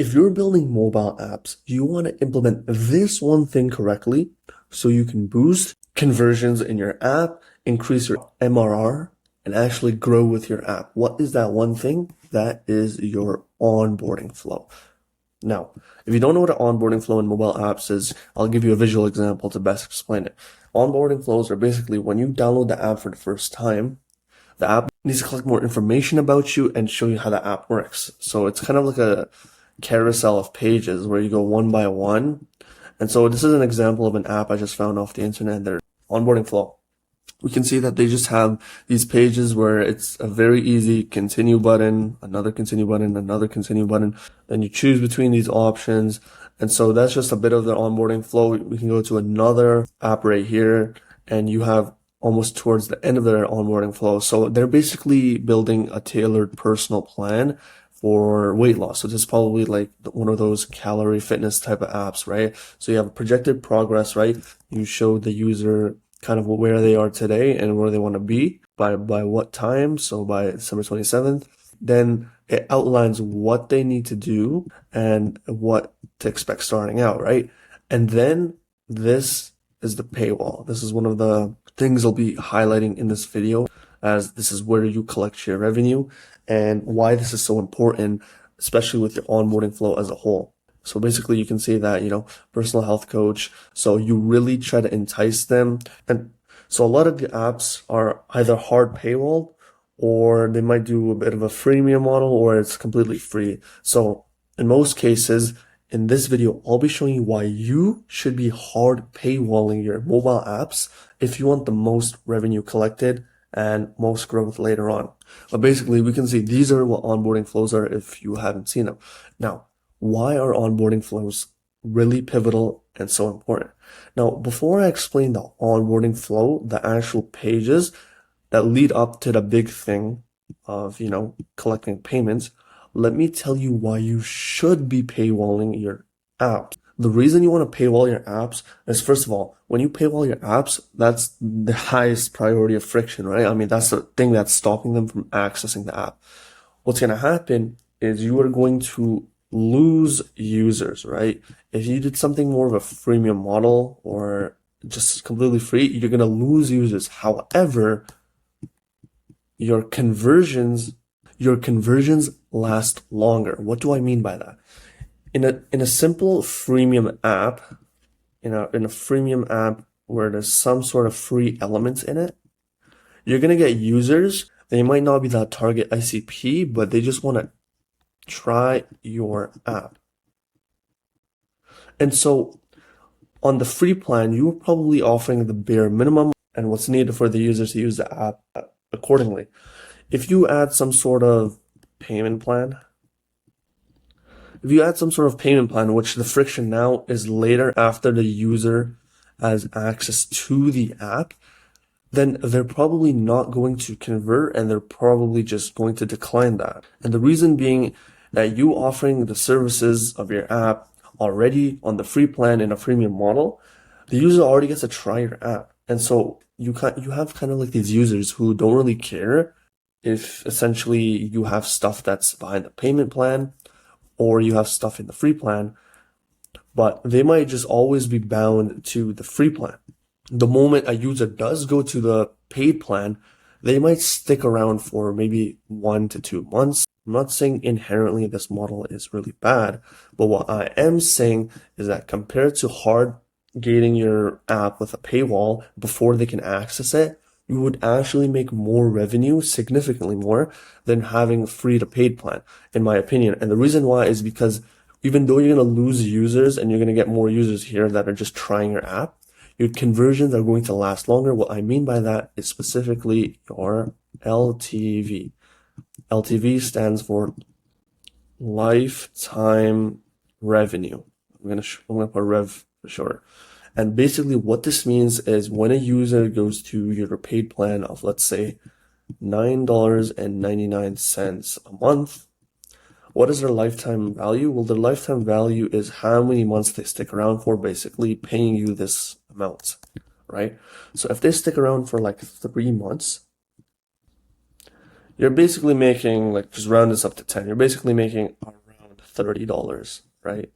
If you're building mobile apps, you want to implement this one thing correctly so you can boost conversions in your app, increase your MRR, and actually grow with your app. What is that one thing? That is your onboarding flow. Now, if you don't know what an onboarding flow in mobile apps is, I'll give you a visual example to best explain it. Onboarding flows are basically when you download the app for the first time, the app needs to collect more information about you and show you how the app works. So it's kind of like a carousel of pages where you go one by one. And so this is an example of an app I just found off the internet, their onboarding flow. We can see that they just have these pages where it's a very easy continue button, another continue button, another continue button. Then you choose between these options. And so that's just a bit of the onboarding flow. We can go to another app right here, and you have almost towards the end of their onboarding flow. So they're basically building a tailored personal plan for weight loss. So this is probably like one of those calorie fitness type of apps, right? So you have projected progress, right? You show the user kind of where they are today and where they want to be by what time. So by December 27th, then it outlines what they need to do and what to expect starting out, right? And then this is the paywall. This is one of the things I'll be highlighting in this video, as this is where you collect your revenue and why this is so important, especially with your onboarding flow as a whole. So basically you can see that, personal health coach. So you really try to entice them. And so a lot of the apps are either hard paywalled, or they might do a bit of a freemium model, or it's completely free. So in most cases, in this video, I'll be showing you why you should be hard paywalling your mobile apps if you want the most revenue collected and most growth later on. But basically, we can see these are what onboarding flows are if you haven't seen them. Now, why are onboarding flows really pivotal and so important? Now, before I explain the onboarding flow, the actual pages that lead up to the big thing of, collecting payments, let me tell you why you should be paywalling your apps. The reason you want to paywall your apps is, first of all, when you paywall your apps, that's the highest priority of friction, right? I mean, that's the thing that's stopping them from accessing the app. What's going to happen is you are going to lose users, right? If you did something more of a freemium model or just completely free, you're going to lose users. However, your conversions last longer. What do I mean by that? In a simple freemium app, in a freemium app where there's some sort of free elements in it, you're going to get users. They might not be that target ICP, but they just want to try your app. And so on the free plan, you're probably offering the bare minimum and what's needed for the users to use the app accordingly. If you add some sort of payment plan, which the friction now is later after the user has access to the app, then they're probably not going to convert and they're probably just going to decline that. And the reason being that you offering the services of your app already on the free plan in a freemium model, the user already gets to try your app. And so you have kind of like these users who don't really care if essentially you have stuff that's behind the payment plan or you have stuff in the free plan, but they might just always be bound to the free plan. The moment a user does go to the paid plan, they might stick around for maybe 1 to 2 months. I'm not saying inherently this model is really bad, but what I am saying is that compared to hard gating your app with a paywall before they can access it, you would actually make more revenue, significantly more, than having free to paid plan, in my opinion. And the reason why is because even though you're going to lose users and you're going to get more users here that are just trying your app, your conversions are going to last longer. What I mean by that is specifically your LTV. LTV stands for lifetime revenue. I'm gonna put rev for short. And basically what this means is when a user goes to your paid plan of, let's say, $9.99 a month, what is their lifetime value? Well, their lifetime value is how many months they stick around for, basically paying you this amount, right? So if they stick around for like 3 months, you're basically making, like, just round this up to 10, you're basically making around $30, right?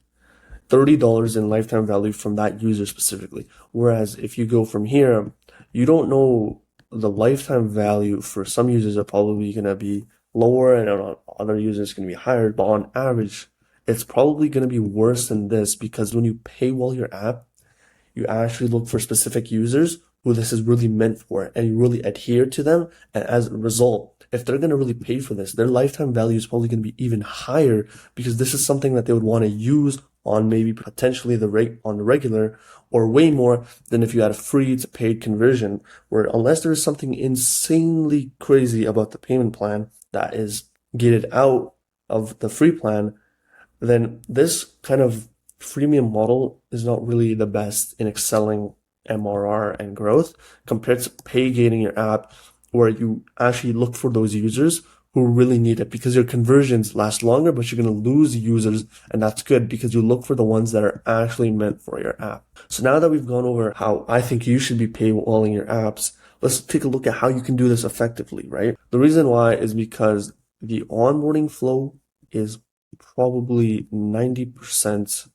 $30 in lifetime value from that user specifically. Whereas if you go from here, you don't know the lifetime value for some users are probably going to be lower and on other users going to be higher. But on average, it's probably going to be worse than this because when you paywall your app, you actually look for specific users who this is really meant for and you really adhere to them. And as a result, if they're going to really pay for this, their lifetime value is probably going to be even higher because this is something that they would want to use on maybe potentially on the regular or way more than if you had a free to paid conversion where unless there is something insanely crazy about the payment plan that is gated out of the free plan, then this kind of freemium model is not really the best in excelling MRR and growth compared to pay gating your app where you actually look for those users who really need it because your conversions last longer, but you're going to lose users. And that's good because you look for the ones that are actually meant for your app. So now that we've gone over how I think you should be paywalling your apps, let's take a look at how you can do this effectively, right? The reason why is because the onboarding flow is probably 90%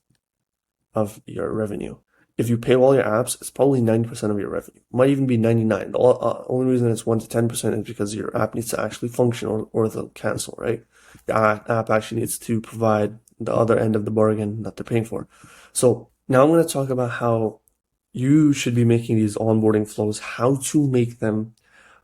of your revenue. If you paywall your apps, it's probably 90% of your revenue. It might even be 99. The only reason it's 1 to 10% is because your app needs to actually function or they'll cancel, right? Your app actually needs to provide the other end of the bargain that they're paying for. So now I'm going to talk about how you should be making these onboarding flows, how to make them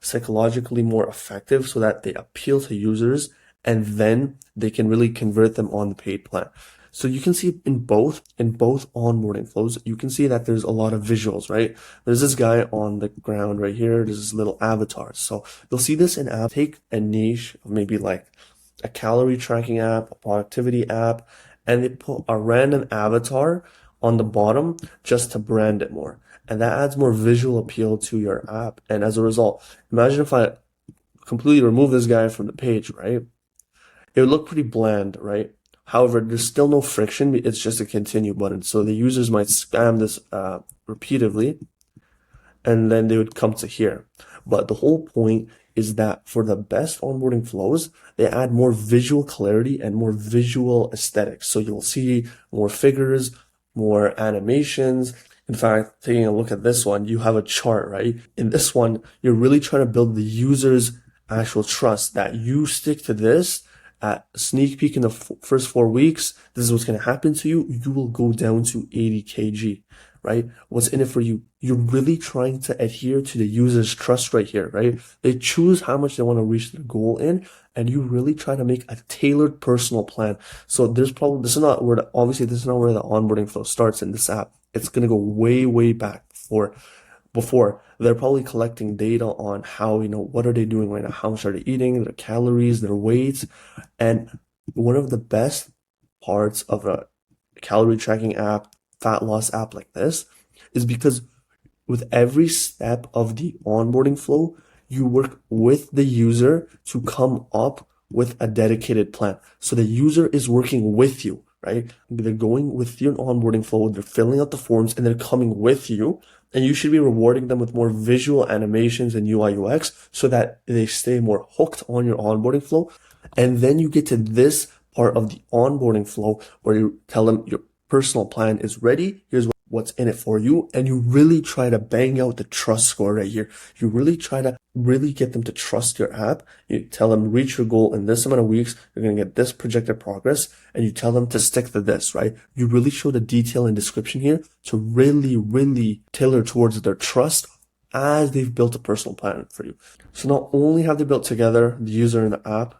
psychologically more effective so that they appeal to users and then they can really convert them on the paid plan. So you can see in both onboarding flows, you can see that there's a lot of visuals, right? There's this guy on the ground right here. There's this little avatar. So you'll see this in app. Take a niche of maybe like a calorie tracking app, a productivity app, and they put a random avatar on the bottom just to brand it more. And that adds more visual appeal to your app. And as a result, imagine if I completely remove this guy from the page, right? It would look pretty bland, right? However, there's still no friction. It's just a continue button. So the users might spam this repeatedly, and then they would come to here. But the whole point is that for the best onboarding flows, they add more visual clarity and more visual aesthetics. So you'll see more figures, more animations. In fact, taking a look at this one, you have a chart, right? In this one, you're really trying to build the user's actual trust that you stick to this. At a sneak peek in the first 4 weeks, this is what's going to happen to you. You will go down to 80 kg, right? What's in it for you? You're really trying to adhere to the user's trust right here, right? They choose how much they want to reach their goal in, and you really try to make a tailored personal plan. So this is not where the onboarding flow starts in this app. It's going to go way, way back before they're probably collecting data on how, what are they doing right now? How much are they eating, their calories, their weights. And one of the best parts of a calorie tracking app, fat loss app like this is because with every step of the onboarding flow, you work with the user to come up with a dedicated plan. So the user is working with you, right? They're going with your onboarding flow, they're filling out the forms, and they're coming with you. And you should be rewarding them with more visual animations and UI UX so that they stay more hooked on your onboarding flow. And then you get to this part of the onboarding flow where you tell them your personal plan is ready. Here's what's in it for you. And you really try to bang out the trust score right here. You really try to really get them to trust your app. You tell them reach your goal in this amount of weeks. You're going to get this projected progress, and you tell them to stick to this, right? You really show the detail and description here to really, really tailor towards their trust as they've built a personal plan for you. So not only have they built together, the user and the app,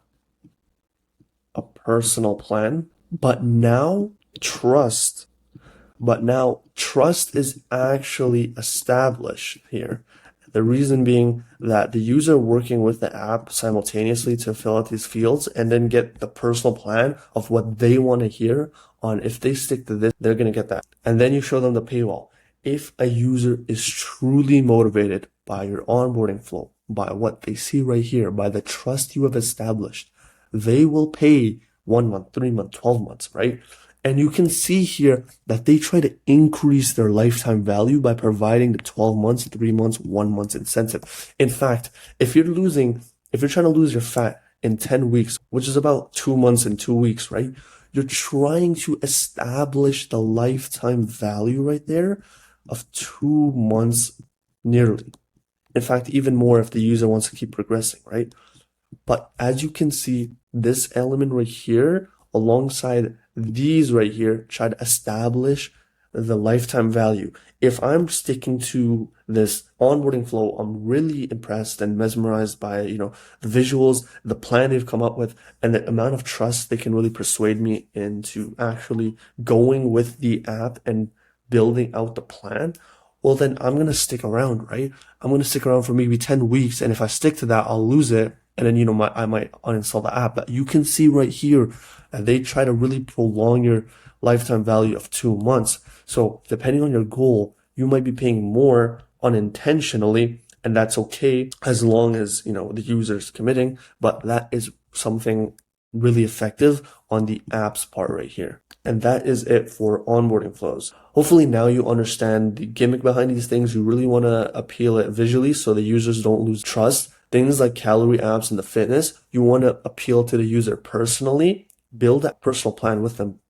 a personal plan, but now trust is actually established here. The reason being that the user working with the app simultaneously to fill out these fields and then get the personal plan of what they want to hear on if they stick to this, they're going to get that. And then you show them the paywall. If a user is truly motivated by your onboarding flow, by what they see right here, by the trust you have established, they will pay 1 month, 3 months, 12 months, right? And you can see here that they try to increase their lifetime value by providing the 12 months, 3 months, 1 month incentive. In fact, if you're trying to lose your fat in 10 weeks, which is about 2 months and 2 weeks, right? You're trying to establish the lifetime value right there of 2 months nearly. In fact, even more if the user wants to keep progressing, right? But as you can see, this element right here, alongside these right here, try to establish the lifetime value. If I'm sticking to this onboarding flow, I'm really impressed and mesmerized by, the visuals, the plan they've come up with, and the amount of trust they can really persuade me into actually going with the app and building out the plan. Well, then I'm going to stick around, right? I'm going to stick around for maybe 10 weeks. And if I stick to that, I'll lose it. And then, I might uninstall the app. But you can see right here, they try to really prolong your lifetime value of 2 months. So depending on your goal, you might be paying more unintentionally. And that's okay as long as, the user is committing. But that is something really effective on the app's part right here. And that is it for onboarding flows. Hopefully now you understand the gimmick behind these things. You really want to appeal it visually so the users don't lose trust. Things like calorie apps and the fitness, you want to appeal to the user personally, build that personal plan with them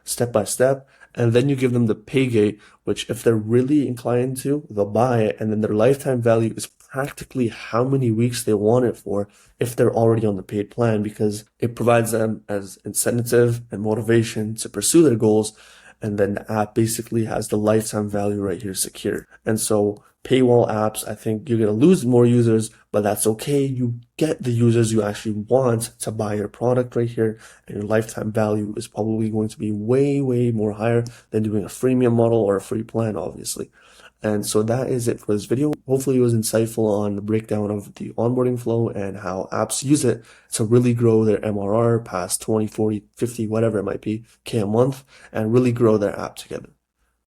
step by step, and then you give them the pay gate, which if they're really inclined to, they'll buy it, and then their lifetime value is practically how many weeks they want it for if they're already on the paid plan, because it provides them as incentive and motivation to pursue their goals. And then the app basically has the lifetime value right here secured. And so paywall apps, I think you're going to lose more users, but that's okay. You get the users you actually want to buy your product right here, and your lifetime value is probably going to be way, way more higher than doing a freemium model or a free plan, obviously. And so that is it for this video. Hopefully it was insightful on the breakdown of the onboarding flow and how apps use it to really grow their MRR past 20, 40, 50, whatever it might be, K a month, and really grow their app together.